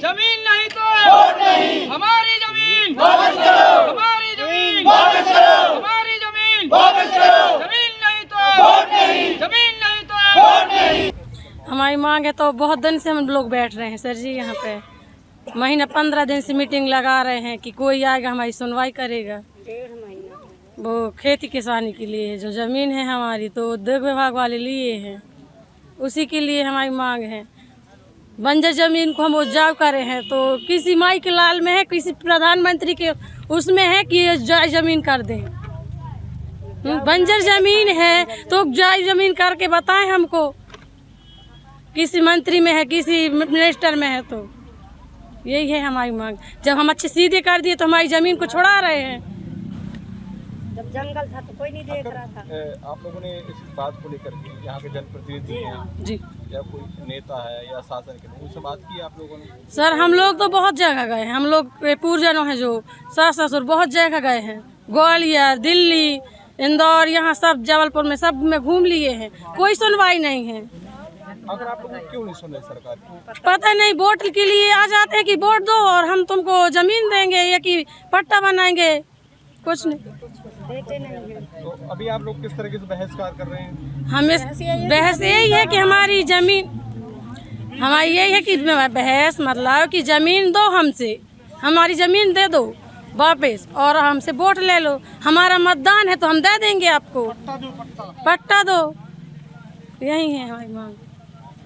जमीन नहीं तो वोट नहीं, हमारी जमीन वापस करो, हमारी जमीन वापस करो, हमारी जमीन वापस करो, जमीन नहीं तो वोट नहीं, जमीन नहीं तो वोट नहीं। हमारी मांग है तो बहुत दिन से हम लोग बैठ रहे हैं सर जी, यहाँ पे महीना 15 दिन से मीटिंग लगा रहे हैं कि कोई आएगा हमारी सुनवाई करेगा। वो खेती किसानी के लिए जो ज़मीन है हमारी तो उद्योग विभाग वाले लिए हैं, उसी के लिए हमारी मांग है। बंजर ज़मीन को हम उपजाऊ करे हैं तो किसी माई के लाल में है, किसी प्रधानमंत्री के उसमें है कि उपजाऊ ज़मीन कर दें। बंजर ज़मीन है तो उपजाऊ ज़मीन करके बताएं हमको, किसी मंत्री में है, किसी मिनिस्टर में है, तो यही है हमारी मांग। जब हम अच्छे सीधे कर दिए तो हमारी ज़मीन को छुड़ा रहे हैं। जब जंगल था तो कोई नहीं देख रहा था। आप लोगों ने इस बात को लेकर के यहाँ के जनप्रतिनिधि हैं जी या कोई नेता है या शासन के उनसे बात की आप लोगों ने? सर हम लोग तो बहुत जगह गए हैं, हम लोग पूर्वजनों हैं जो सास ससुर बहुत जगह गए हैं, ग्वालियर, दिल्ली, इंदौर, यहाँ सब जबलपुर में सब में घूम लिए हैं, कोई सुनवाई नहीं है। अगर आप लोग क्यों नहीं सुन रहे सरकार की? पता नहीं, वोट के लिए आ जाते हैं कि वोट दो और हम तुमको जमीन देंगे या कि पट्टा बनाएंगे, कुछ नहीं। तो अभी आप लोग किस तरीके से बहस कर रहे हैं? हमें बहस यही है कि हमारी जमीन, हमारी यही है कि बहस मतलब कि जमीन दो हमसे, हमारी जमीन दे दो वापस और हमसे वोट ले लो। हमारा मतदान है तो हम दे देंगे आपको, पट्टा दो, यही है हमारी मांग।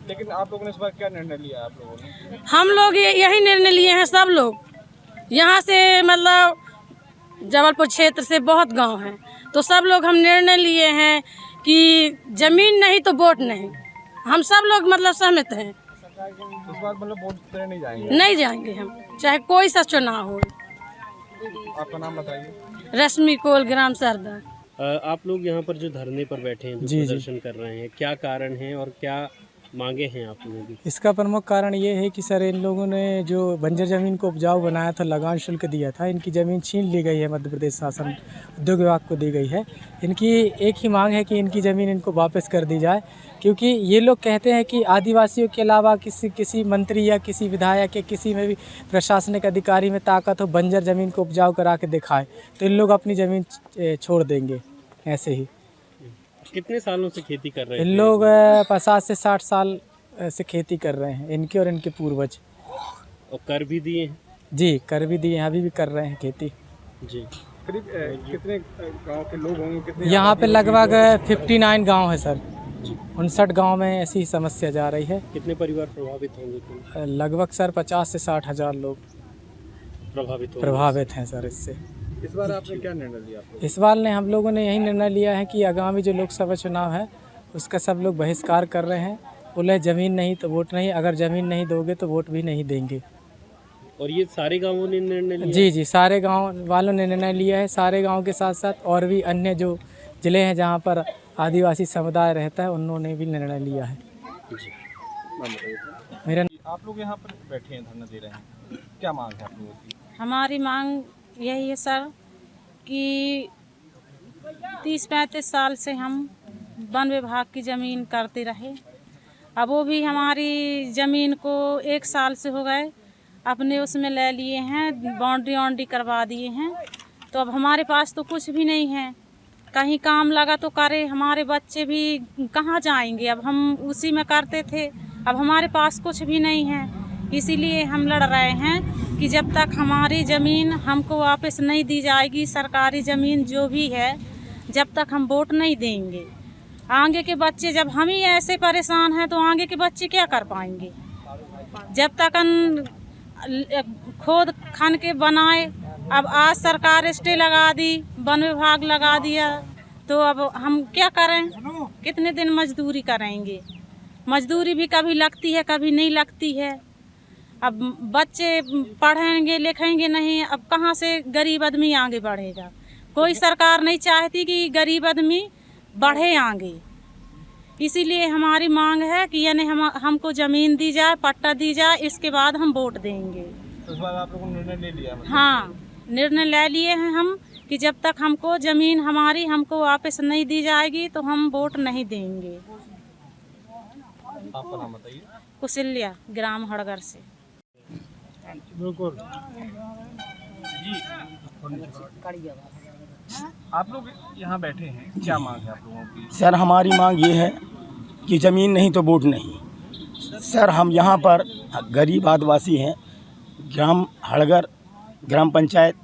लेकिन आप लोगों ने इस बार क्या निर्णय लिया? आप लोगों ने? हम लोग यही निर्णय लिए हैं, सब लोग यहाँ से मतलब जबलपुर क्षेत्र से बहुत गांव हैं, तो सब लोग हम निर्णय लिए हैं कि जमीन नहीं तो वोट नहीं। हम सब लोग मतलब सहमत हैं, इस बार मतलब वोट देने नहीं जाएंगे? नहीं जाएंगे हम, चाहे कोई सा चुनाव हो। आपका नाम बताइए। रश्मि कोल, ग्राम सरदा। आप लोग यहाँ पर जो धरने पर बैठे हैं, जो प्रदर्शन कर रहे हैं, क्या कारण है और क्या मांगे हैं आप लोगों की? इसका प्रमुख कारण ये है कि सर इन लोगों ने जो बंजर ज़मीन को उपजाऊ बनाया था, लगान शुल्क दिया था, इनकी ज़मीन छीन ली गई है, मध्य प्रदेश शासन उद्योग विभाग को दी गई है। इनकी एक ही मांग है कि इनकी ज़मीन इनको वापस कर दी जाए, क्योंकि ये लोग कहते हैं कि आदिवासियों के अलावा किसी मंत्री या किसी विधायक या किसी में भी प्रशासनिक अधिकारी में ताकत हो, बंजर ज़मीन को उपजाऊ करा के दिखाए तो इन लोग अपनी ज़मीन छोड़ देंगे ऐसे ही। कितने सालों से खेती कर रहे हैं? इन लोग 50 से 60 साल से खेती कर रहे हैं, इनके और इनके पूर्वज। और कर भी दिए हैं? जी कर भी दिए हैं, अभी भी कर रहे हैं खेती। जी करीब कितने गांव के लोग होंगे? कितने यहाँ पे लगभग 59 गांव है सर, 59 गांव में ऐसी समस्या जा रही है। कितने परिवार प्रभावित होंगे? लगभग सर 50 से 60 हज़ार लोग प्रभावित हैं सर इससे। इस बार आपने क्या निर्णय लिया? इस बार ने हम लोगों ने यही निर्णय लिया है कि आगामी जो लोकसभा चुनाव है उसका सब लोग बहिष्कार कर रहे हैं। बोले ज़मीन नहीं तो वोट नहीं, अगर ज़मीन नहीं दोगे तो वोट भी नहीं देंगे। और ये सारे गांवों ने निर्णय लिया? जी जी, सारे गांव वालों ने निर्णय लिया है। सारे गांव के साथ साथ और भी अन्य जो ज़िले हैं जहां पर आदिवासी समुदाय रहता है उन्होंने भी निर्णय लिया है। मेरा आप लोग यहाँ पर बैठे हैं, धरना दे रहे हैं, क्या मांग है आप लोगों की? हमारी मांग यही है सर कि 30-35 साल से हम वन विभाग की ज़मीन करते रहे, अब वो भी हमारी ज़मीन को 1 साल से हो गए अपने उसमें ले लिए हैं, बाउंड्री करवा दिए हैं, तो अब हमारे पास तो कुछ भी नहीं है। कहीं काम लगा तो करे, हमारे बच्चे भी कहाँ जाएंगे, अब हम उसी में करते थे, अब हमारे पास कुछ भी नहीं है। इसीलिए हम लड़ रहे हैं कि जब तक हमारी ज़मीन हमको वापस नहीं दी जाएगी, सरकारी ज़मीन जो भी है, जब तक हम वोट नहीं देंगे। आगे के बच्चे, जब हम ही ऐसे परेशान हैं तो आगे के बच्चे क्या कर पाएंगे। जब तक खुद खन के बनाए, अब आज सरकार स्टे लगा दी, वन विभाग लगा दिया, तो अब हम क्या करें, कितने दिन मजदूरी करेंगे। मजदूरी भी कभी लगती है कभी नहीं लगती है। अब बच्चे पढ़ेंगे लिखेंगे नहीं, अब कहाँ से गरीब आदमी आगे बढ़ेगा। कोई सरकार नहीं चाहती कि गरीब आदमी बढ़े आगे। इसीलिए हमारी मांग है कि यानी हमको ज़मीन दी जाए, पट्टा दी जाए, इसके बाद हम वोट देंगे। तो इस बार आप लोगों ने निर्णय ले लिया? हाँ, निर्णय ले लिए हैं हम कि जब तक हमको ज़मीन हमारी हमको वापस नहीं दी जाएगी तो हम वोट नहीं देंगे। आपका नाम बताइए। कुशल्या, ग्राम हड़गर से। बिल्कुल जी। आप लोग यहाँ बैठे हैं, क्या मांग है आप लोगों की? सर हमारी मांग ये है कि ज़मीन नहीं तो वोट नहीं। सर हम यहाँ पर गरीब आदिवासी हैं, ग्राम हड़गर ग्राम पंचायत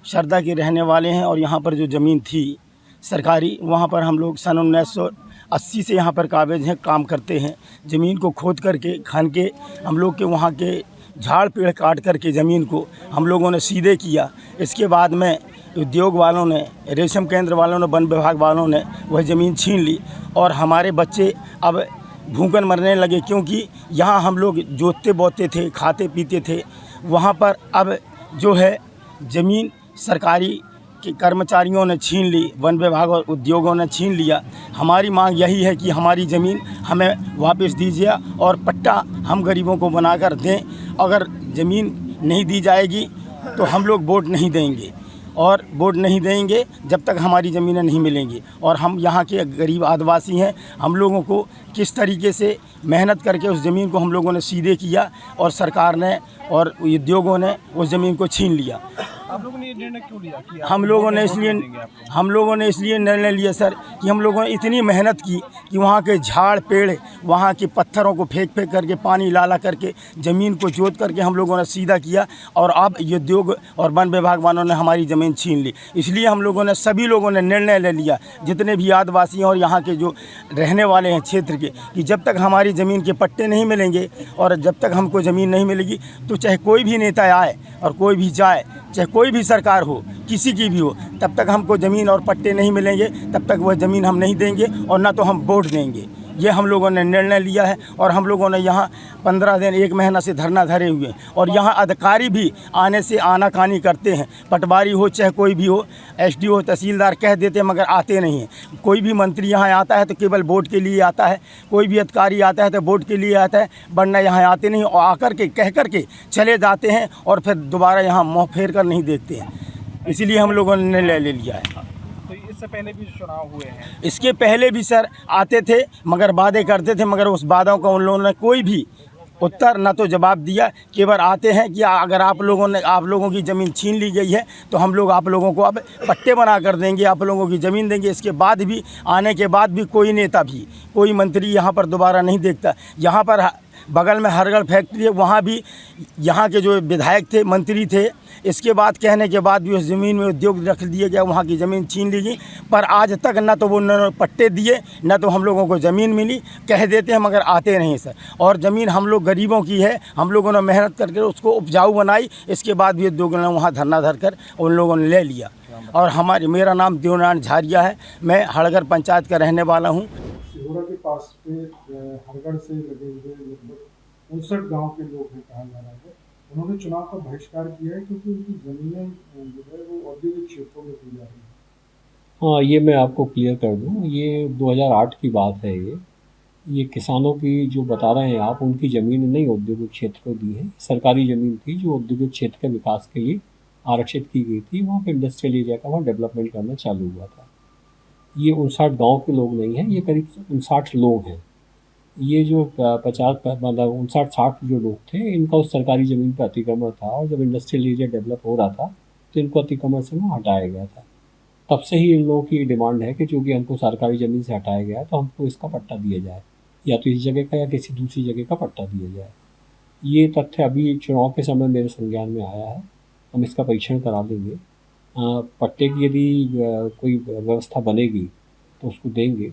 शरदा के रहने वाले हैं और यहाँ पर जो ज़मीन थी सरकारी, वहाँ पर हम लोग सन 1980 से यहाँ पर काबिज हैं, काम करते हैं। ज़मीन को खोद करके खान के हम लोग के वहाँ के झाड़ पेड़ काट करके ज़मीन को हम लोगों ने सीधे किया। इसके बाद में उद्योग वालों ने, रेशम केंद्र वालों ने, वन विभाग वालों ने वह ज़मीन छीन ली और हमारे बच्चे अब भूखन मरने लगे, क्योंकि यहाँ हम लोग जोतते बोते थे, खाते पीते थे। वहाँ पर अब जो है ज़मीन सरकारी के कर्मचारियों ने छीन ली, वन विभाग और उद्योगों ने छीन लिया। हमारी मांग यही है कि हमारी ज़मीन हमें वापस दीजिए और पट्टा हम गरीबों को बनाकर दें। अगर ज़मीन नहीं दी जाएगी तो हम लोग वोट नहीं देंगे, और वोट नहीं देंगे जब तक हमारी ज़मीनें नहीं मिलेंगी। और हम यहाँ के गरीब आदिवासी हैं, हम लोगों को किस तरीके से मेहनत करके उस ज़मीन को हम लोगों ने सीधे किया और सरकार ने और उद्योगों ने उस ज़मीन को छीन लिया। आप लोगों ने ये निर्णय क्यों लिया कि हम लोगों ने इसलिए निर्णय लिया सर कि हम लोगों ने इतनी मेहनत की कि वहाँ के झाड़ पेड़, वहाँ के पत्थरों को फेंक करके, पानी ला करके, ज़मीन को जोत करके हम लोगों ने सीधा किया, और अब ये उद्योग और वन विभाग वालों ने हमारी ज़मीन छीन ली। इसलिए हम लोगों ने, सभी लोगों ने निर्णय ले लिया, जितने भी आदिवासी हैं और यहाँ के जो रहने वाले हैं क्षेत्र के, कि जब तक हमारी ज़मीन के पट्टे नहीं मिलेंगे और जब तक हमको ज़मीन नहीं मिलेगी तो चाहे कोई भी नेता आए और कोई भी जाए, चाहे कोई भी सरकार हो, किसी की भी हो, तब तक हमको ज़मीन और पट्टे नहीं मिलेंगे, तब तक वह ज़मीन हम नहीं देंगे और ना तो हम वोट देंगे। ये हम लोगों ने निर्णय लिया है और हम लोगों ने यहाँ 15 दिन 1 महीना से धरना धरे हुए हैं। और यहाँ अधिकारी भी आने से आनाकानी करते हैं, पटवारी हो चाहे कोई भी हो, एसडीओ तहसीलदार कह देते हैं मगर आते नहीं हैं। कोई भी मंत्री यहाँ आता है तो केवल वोट के लिए आता है, कोई भी अधिकारी आता है तो वोट के लिए आता है, वरना यहाँ आते नहीं और आकर के कह कर के चले जाते हैं और फिर दोबारा यहाँ मुँह फेर कर नहीं देखते हैं। इसीलिए हम लोगों ने निर्णय ले लिया है। तो इससे पहले भी चुनाव हुए हैं, इसके पहले भी सर आते थे मगर वादे करते थे, मगर उस वादों का उन लोगों ने कोई भी उत्तर न तो जवाब दिया। केवल आते हैं कि अगर आप लोगों की ज़मीन छीन ली गई है तो हम लोग आप लोगों को अब पट्टे बना कर देंगे, आप लोगों की ज़मीन देंगे। इसके बाद भी, आने के बाद भी कोई नेता भी, कोई मंत्री यहाँ पर दोबारा नहीं देखता। यहाँ पर बगल में हरगढ़ फैक्ट्री है, वहाँ भी यहाँ के जो विधायक थे, मंत्री थे, इसके बाद कहने के बाद भी उस ज़मीन में उद्योग रख दिया गया, वहाँ की ज़मीन छीन ली गई। पर आज तक ना तो वो न पट्टे दिए, ना तो हम लोगों को ज़मीन मिली। कह देते हैं मगर आते नहीं सर। और ज़मीन हम लोग गरीबों की है, हम लोगों ने मेहनत करके उसको उपजाऊ बनाई। इसके बाद भी उद्योगों ने वहाँ धरना धर कर उन लोगों ने ले लिया। और मेरा नाम देवनारायण झारिया है, मैं हड़गर पंचायत का रहने वाला हूँ। सिहोरा के पास पे हरगढ़ से लगे हुए लगभग 59 गांव के लोग हैं, कहा जा रहा है। उन्होंने चुनाव का बहिष्कार किया है क्योंकि उनकी जमीनें जो है वो औद्योगिक क्षेत्रों में दी जा रही है। हाँ, ये मैं आपको क्लियर कर दूँ, ये 2008 की बात है। ये किसानों की जो बता रहे हैं आप, उनकी ज़मीन नहीं औद्योगिक क्षेत्र को दी है। सरकारी ज़मीन थी जो औद्योगिक क्षेत्र के विकास के लिए आरक्षित की गई थी। वहाँ पर इंडस्ट्रियल एरिया का वहाँ डेवलपमेंट करना चालू हुआ था। ये 59 गाँव के लोग नहीं हैं, ये करीब 59 लोग हैं। ये जो 59-60 जो लोग थे, इनका उस सरकारी ज़मीन पर अतिक्रमण था, और जब इंडस्ट्रियल एरिया डेवलप हो रहा था तो इनको अतिक्रमण से वहाँ हटाया गया था। तब से ही इन लोगों की डिमांड है कि चूँकि हमको सरकारी ज़मीन से हटाया गया है तो हमको इसका पट्टा दिया जाए, या तो इस जगह का या किसी दूसरी जगह का पट्टा दिया जाए। ये तथ्य अभी चुनाव के समय मेरे संज्ञान में आया है, हम इसका परीक्षण करा देंगे। पट्टे की यदि कोई व्यवस्था बनेगी तो उसको देंगे।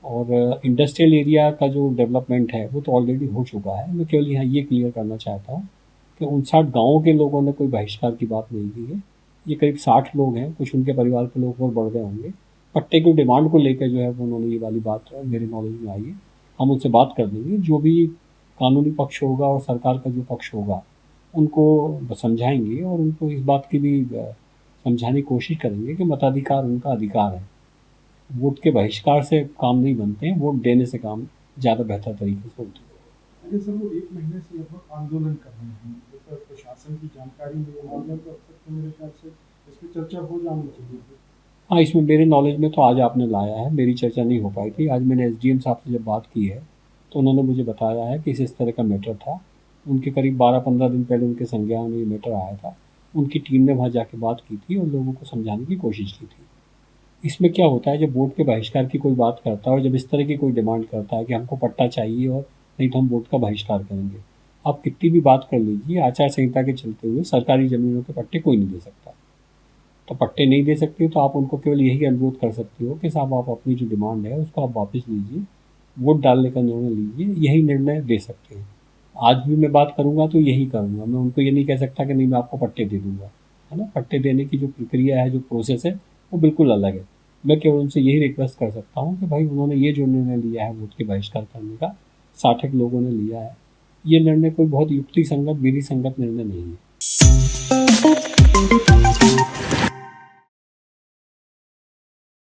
और इंडस्ट्रियल एरिया का जो डेवलपमेंट है वो तो ऑलरेडी हो चुका है। मैं केवल यहाँ ये क्लियर करना चाहता हूँ कि 59 गाँवों के लोगों ने कोई बहिष्कार की बात नहीं की है। ये करीब 60 लोग हैं, कुछ उनके परिवार के लोग और बढ़ गए होंगे। पट्टे की डिमांड को लेकर जो है उन्होंने ये वाली बात मेरे नॉलेज में आई है। हम उनसे बात कर देंगे, जो भी कानूनी पक्ष होगा और सरकार का जो पक्ष होगा उनको समझाएंगे और उनको इस बात की भी समझाने की कोशिश करेंगे कि मताधिकार उनका अधिकार है। वोट के बहिष्कार से काम नहीं बनते हैं, वोट देने से काम ज़्यादा बेहतर तरीके से होते हैं। लेकिन सर वो 1 महीने से लगभग आंदोलन कर रहे हैं, तो प्रशासन की जानकारी नहीं होने पर तो मेरे ख्याल से इस पर चर्चा हो जानी चाहिए। हाँ, इसमें मेरे नॉलेज में तो आज आपने लाया है, मेरी चर्चा नहीं हो पाई थी। आज मैंने SDM साहब से जब बात की है तो उन्होंने मुझे बताया है कि इस तरह का मैटर था। उनके करीब 12-15 दिन पहले उनके संज्ञान में ये मैटर आया था। उनकी टीम ने वहाँ जाके बात की थी और लोगों को समझाने की कोशिश की थी। इसमें क्या होता है, जब वोट के बहिष्कार की कोई बात करता है और जब इस तरह की कोई डिमांड करता है कि हमको पट्टा चाहिए और नहीं तो हम वोट का बहिष्कार करेंगे, आप कितनी भी बात कर लीजिए, आचार संहिता के चलते हुए सरकारी ज़मीनों के पट्टे कोई नहीं दे सकता। तो पट्टे नहीं दे सकते तो आप उनको केवल यही अनुरोध कर सकते हो कि साहब आप अपनी जो डिमांड है उसको आप वापस लीजिए, वोट डालने का निर्णय लीजिए, यही निर्णय दे सकते हैं। आज भी मैं बात करूँगा तो यही करूँगा, मैं उनको ये नहीं कह सकता कि नहीं मैं आपको पट्टे दे दूँगा, है ना। पट्टे देने की जो प्रक्रिया है, जो प्रोसेस है, वो बिल्कुल अलग है। मैं केवल उनसे यही रिक्वेस्ट कर सकता हूँ कि भाई उन्होंने ये जो निर्णय लिया है वोट के बहिष्कार करने का, 60 लोगों ने लिया है, ये निर्णय कोई बहुत युक्ति संगत, विधि संगत निर्णय नहीं है।